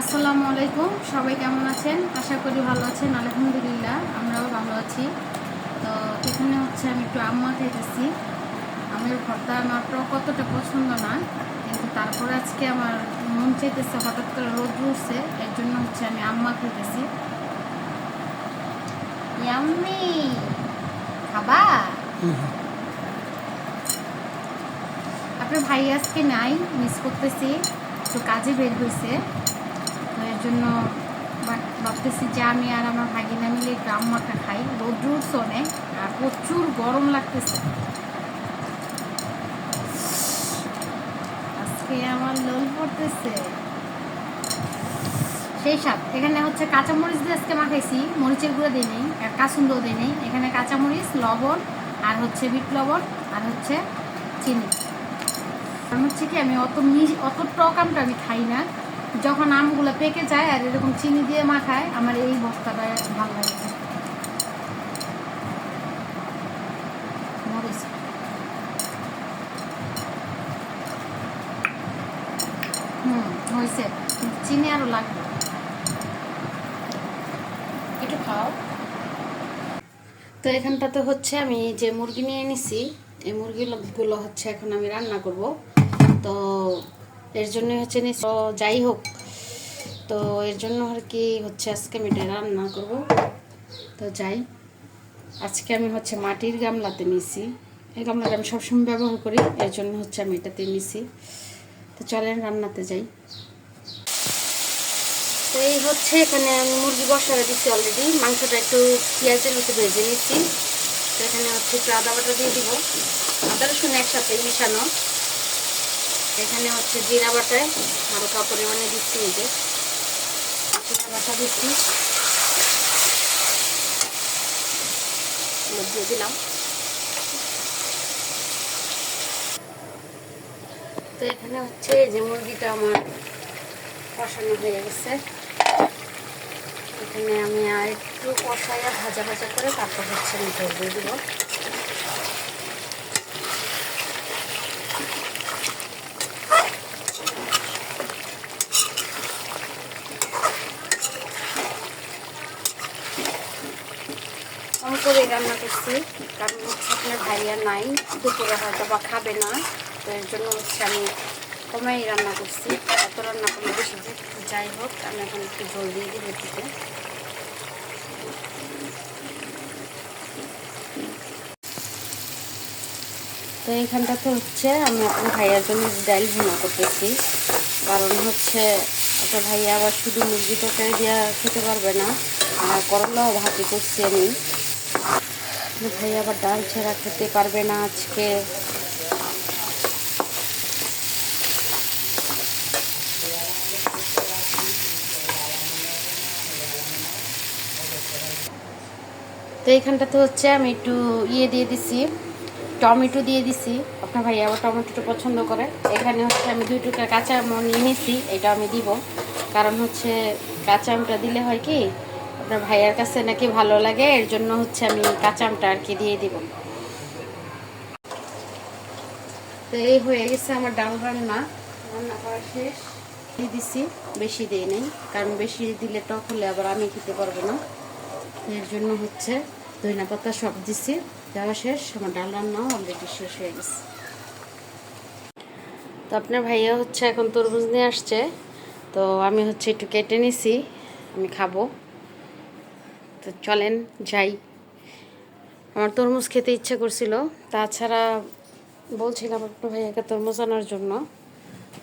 আসসালামু আলাইকুম, সবাই কেমন আছেন? আশা করি ভালো আছেন। আলহামদুলিল্লাহ আমরাও ভালো আছি। তো এখানে হচ্ছে আমি একটু আম্মা খাইতেছি। আমের ভর্তা আমার কতটা পছন্দ না, কিন্তু তারপরে আজকে আমার মন চাইতেছে, হঠাৎ করে রোদ উঠছে, এর জন্য হচ্ছে আমি আম্মা খাইতেছি। ইয়াম্মি খাবা? আপনার ভাই আজকে নাই, মিস করতেছি, তো কাজে বের হয়েছে। তো এর জন্য ভাবতেছি যে আমি আর আমার ভাগিনা মিলে একটু আম্মাটা খাই। রোদ্র উঠছে অনেক আর প্রচুর গরম লাগতেছে। আজকে আমার লোল পড়তেছে সেই সাথ। এখানে হচ্ছে কাঁচামরিচ দিয়ে আজকে মাখাইছি, মরিচের গুঁড়ো দিই নেই আর কাসুন্দও দিই নেই। এখানে কাঁচামরিচ, লবণ আর হচ্ছে বিট লবণ আর হচ্ছে চিনি। কারণ হচ্ছে কি আমি অত টক আমটা আমি খাই না। যখন আমগুলো পেকে যায় আর এরকম চিনি দিয়ে মাখায়, আমার এই ভর্তাটা ভালো লাগে। মরিচ হয়েছে, চিনি আরও লাগবে, একটু খাও। তো এখানটাতে হচ্ছে আমি যে মুরগি নিয়ে নিছি, এই মুরগিগুলো হচ্ছে এখন আমি রান্না করব। তো এর জন্য হচ্ছে যাই হোক, তো এর জন্য আর কি হচ্ছে আজকে আমি এটা রান্না করব। তো যাই, আজকে আমি হচ্ছে মাটির গামলাতে নিছি। এই গামলাটা আমি সবসময় ব্যবহার করি, এর জন্য হচ্ছে আমি এটাতে নিছি। তো চলেন রান্নাতে যাই। তো এই হচ্ছে এখানে আমি মুরগি বসাতে দিচ্ছি অলরেডি। মাংসটা একটু পেঁয়াজের মতো ভেজে নিচ্ছি। তো এখানে হচ্ছে একটু আদা বাটা দিয়ে দিব, আদা রসুন একসাথে মিশানো। এখানে হচ্ছে জিরা বাটায় হালকা পরিমাণে দিচ্ছি, এই যে জিরা বাটা দিচ্ছি, দিয়ে দিলাম। তো এখানে হচ্ছে এই যে মুরগিটা আমার কষানো হয়ে গেছে। এখানে আমি আর একটু কষাইয়া ভাজা ভাজা করে তারপর হচ্ছে আমি ঝোল দিয়ে দিব। কম করে রান্না করছি, কারণ হচ্ছে আপনার ভাইয়া নাই, দুপুরে হয়তো বা খাবে না। তো এর জন্য হচ্ছে আমি কমেই রান্না করছি, এত রান্না করলে বেশি। যাই হোক, আমি এখন একটু ঝোল দিয়ে দিই দিতে। তো এইখানটাতে হচ্ছে আমি আপনার ভাইয়ার জন্য ডাল ভুনা করতেছি, কারণ হচ্ছে আপনার ভাইয়া আবার শুধু মুরগি তরকারি দিয়ে খেতে পারবে না, আর করলাও ভাজি করছি আমি। ভাইয়া আবার ডাল ছাড়া খেতে পারবে না আজকে। তো এইখানটাতে হচ্ছে আমি একটু দিয়ে দিছি, টমেটো দিয়ে দিছি। আপনার ভাইয়া আবার টমেটোটা পছন্দ করে। এখানে হচ্ছে আমি 2 টুকরা কাঁচা আম নিয়ে নিছি, এটা আমি দিব। কারণ হচ্ছে কাঁচা আমটা দিলে হয় কি, আপনার ভাইয়ার কাছে নাকি ভালো লাগে, এর জন্য হচ্ছে আমি কাঁচা আমটা আর কি দিয়ে দিব। তো এই হয়ে গেছে আমার ডাল রান্না করা শেষ। দিয়ে দিছি, বেশি দিয়ে নেই, কারণ বেশি দিলে টক হলে আবার আমি খেতে পারবো না। এর জন্য হচ্ছে ধনিয়া পাতা সব দিছি, দেওয়া শেষ। আমার ডাল রান্নাও অলরেডি শেষ হয়ে গেছে। তো আপনার ভাইয়া হচ্ছে এখন তরমুজ নিয়ে আসছে, তো আমি হচ্ছে একটু কেটে নিছি, আমি খাবো। তো চলেন যাই। আমার তরমুজ খেতে ইচ্ছা করছিল, তাছাড়া বলছিলাম আপনার ভাইয়াকে তরমুজ আনার জন্য,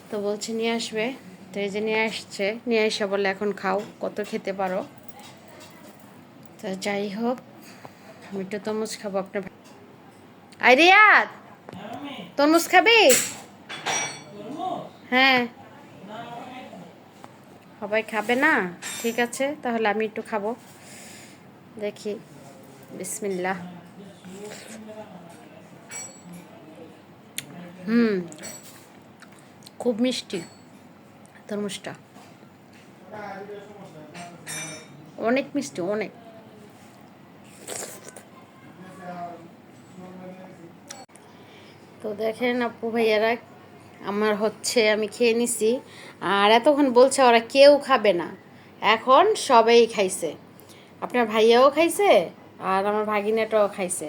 তো বলছে নিয়ে আসবে। তো এই যে নিয়ে আসছে, নিয়ে এসে বলে এখন খাও, কত খেতে পারো। তো যাই হোক, আমি একটু তরমুজ খাবো। আপনার ভাই আই রিয়াদ, তরমুজ খাবি? হ্যাঁ, সবাই খাবে না, ঠিক আছে তাহলে আমি একটু খাবো। দেখি, বিসমিল্লাহ। খুব মিষ্টি তরমুজটা, অনেক মিষ্টি, অনেক। তো দেখেন আপু ভাইয়ারা আমার হচ্ছে আমি খেয়ে নিছি। আর এতক্ষণ বলছে ওরা কেউ খাবে না, এখন সবাই খাইছে। আপনার ভাইয়াও খাইছে আর আমার ভাগিনাটাও খাইছে,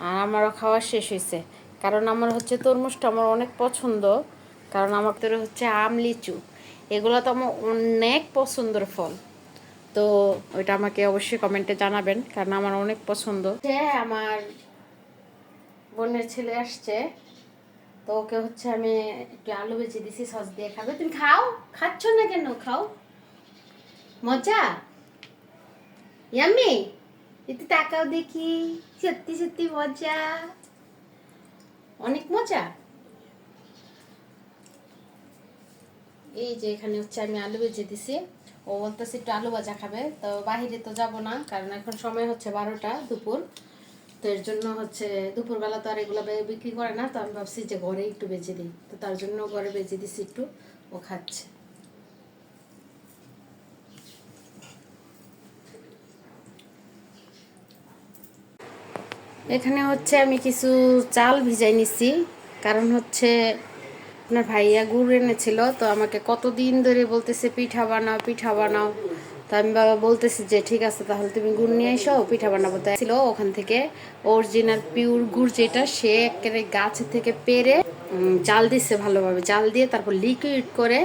আর আমারও খাওয়া শেষ হয়েছে। কারণ আমার হচ্ছে তরমুজটা আমার অনেক পছন্দ, কারণ আমার ভিতরে হচ্ছে আম, লিচু, এগুলো তো আমার অনেক পছন্দের ফল। তো ওইটা আমাকে অবশ্যই কমেন্টে জানাবেন, কারণ আমার অনেক পছন্দ। আমার বোনের ছেলে আসছে, তো ওকে হচ্ছে আমি একটু আলু ভেজে দিছি, সস দিয়ে খাবে। তুমি খাও, খাচ্ছ না কেন? খাও, মজা, ইয়াম্মি। একটু তাকাও দেখি, সত্যি সত্যি মজা, অনেক মজা। এই যে এখানে হচ্ছে আমি আলু ভেজে দিছি, ও বলতেছে একটু আলু ভাজা খাবে। তো বাহিরে তো যাব না, কারণ এখন সময় হচ্ছে 12টা দুপুর। তো এর জন্য হচ্ছে দুপুরবেলা তো আর এগুলো বিক্রি করে না, তো আমি ভাবছি যে ঘরে একটু বেজে দিই, তো তার জন্য ঘরে বেজে দিছি একটু, ও খাচ্ছে। এখানে হচ্ছে আমি কিছু চাল ভিজাই নিছি, কারণ হচ্ছে আপনার ভাইয়া গুড় এনেছিল, তো আমাকে কতদিন ধরে বলতেছে পিঠা বানাও পিঠা বানাও। তো আমি বাবা বলতেছি যে ঠিক আছে তাহলে তুমি গুড় নিয়ে এসো, পিঠা বানাবো। তাই ছিল ওখান থেকে অরিজিনাল পিওর গুড় যেটা, সে একেবারে গাছ থেকে পেরে জাল দিচ্ছে ভালোভাবে, জাল দিয়ে তারপর লিকুইড করে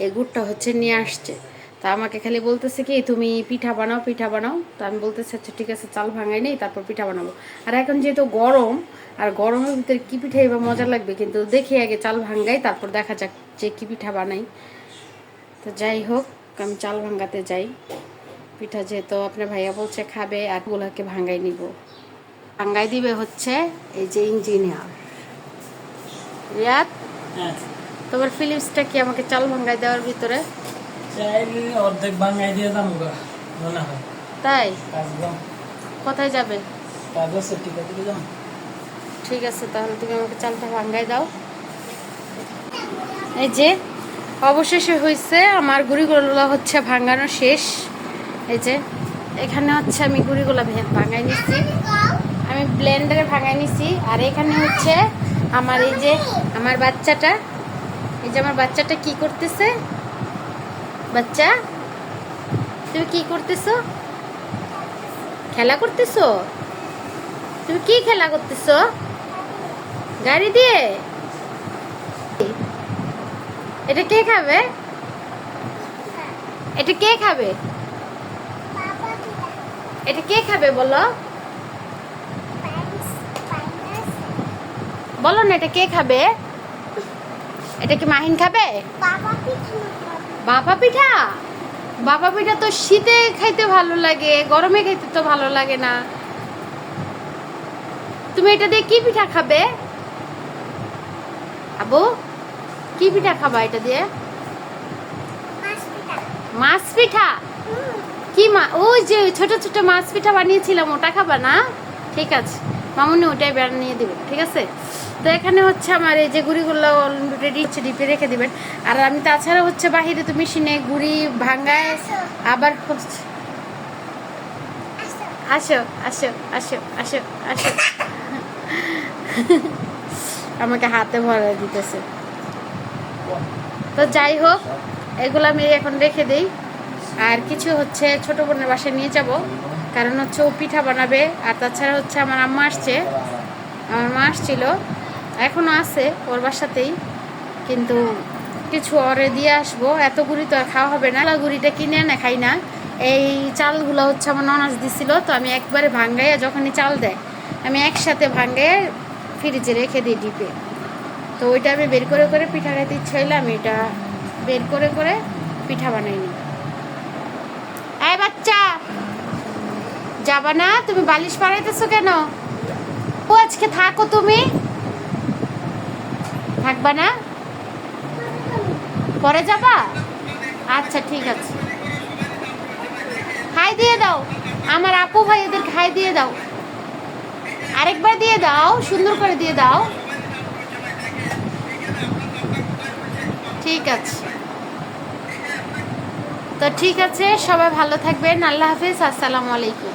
এই গুড়টা হচ্ছে নিয়ে আসছে। তা আমাকে খালি বলতেছে কি তুমি পিঠা বানাও পিঠা বানাও। তো আমি বলতেছি আচ্ছা ঠিক আছে, চাল ভাঙাই নেই, তারপর পিঠা বানাবো। আর এখন যেহেতু গরম, আর গরমের ভিতরে কী পিঠাই বা মজা লাগবে, কিন্তু দেখি আগে চাল ভাঙ্গাই, তারপর দেখা যাক যে কী পিঠা বানাই। তো যাই হোক, আমি চাল ভাঙ্গাতে যাই। পিঠা যেহেতু আপনার ভাইয়া বলছে খাবে, আর গুলাকে ভাঙ্গাই নিব। ভাঙ্গাই দিবে হচ্ছে এই যে ইঞ্জিনিয়ার রিয়াদ। তোমার ফিলিপসটা কি আমাকে চাল ভাঙ্গাই দেওয়ার ভিতরে? অর্ধেক ভাঙাই দিয়ে যাবো মনে হয়। তাই? কোথায় যাবে? ঠিক আছে, তাহলে তুমি আমাকে চালটা ভাঙ্গাই দাও। এই যে অবশেষে হয়েছে, আমার গুঁড়িগুলো হচ্ছে ভাঙানো শেষ। এই যে এখানে হচ্ছে আমি গুঁড়িগুলো ভাঙাই নিছি, আমি ব্লেন্ডারে ভাঙাই নিছি। আর এখানে হচ্ছে আমার এই যে আমার বাচ্চাটা, এই যে আমার বাচ্চাটা কি করতেছে? বাচ্চা, তুমি কি করতেছো? খেলা করতেছো? তুমি কি খেলা করতেছো গাড়ি দিয়ে? এটা কে খাবে? এটা কে খাবে? এটা কে খাবে বলো? বলো না, এটা কে খাবে? এটা কি মাহিন খাবে? বাবা পিঠা? বাবা পিঠা তো শীতে খাইতে ভালো লাগে, গরমে খাইতে তো ভালো লাগে না। তুমি এটা দিয়ে কি পিঠা খাবে আবু? কি পিঠা খাবা এটা দিয়ে? মাছ পিঠা? কি ওই যে ছোট ছোট মাছ পিঠা বানিয়েছিলাম, ওটা খাবা না? ঠিক আছে, মামুনি ওটাই বানিয়ে দিব, ঠিক আছে। তো এখানে হচ্ছে আমার এই যে গুড়িগুলো রেডি হচ্ছে, ডিপে রেখে দিবেন। আর আমি তাছাড়া হচ্ছে বাহিরে তো মেশিনে গুড়ি ভাঙায় আবার আসো আসো আসো আসো আসো আমাকে হাতে ভরা দিতেছে। তো যাই হোক, এগুলো আমি এখন রেখে দিই। আর কিছু হচ্ছে ছোট বোনের বাসায় নিয়ে যাব, কারণ হচ্ছে ও পিঠা বানাবে। আর তাছাড়া হচ্ছে আমার আম্মা আসছে, আমার মা আসছিল, এখনও আছে ওর বাসাতেই, কিন্তু কিছু ওরে দিয়ে আসবো। এত গুড়ি তো আর খাওয়া হবে না, গুড়িটা কিনে এনে খাই না। এই চালগুলো হচ্ছে আমার ননাস দিছিল, তো আমি একবারে ভাঙ্গাইয়া, যখনই চাল দেয় আমি একসাথে ভাঙ্গাইয়া ফ্রিজে রেখে দিই ডিপে। তো ওইটা আমি বের করে করে পিঠা খাইতে ইচ্ছা হইলে আমি এটা বের করে করে পিঠা বানাই নিই। এই বাচ্চা, যাবা না? তুমি বালিশ পাড়াইতেছো কেন? ও আজকে থাকো, তুমি থাকবা না? পরে যাবা? আচ্ছা ঠিক আছে, খাই দিয়ে দাও, আমার আপু ভাইদের খাই দিয়ে দাও, আরেকবার দিয়ে দাও, সুন্দর করে দিয়ে দাও। ঠিক আছে, তো ঠিক আছে, সবাই ভালো থাকবেন, আল্লাহ হাফিজ, আসসালামু আলাইকুম।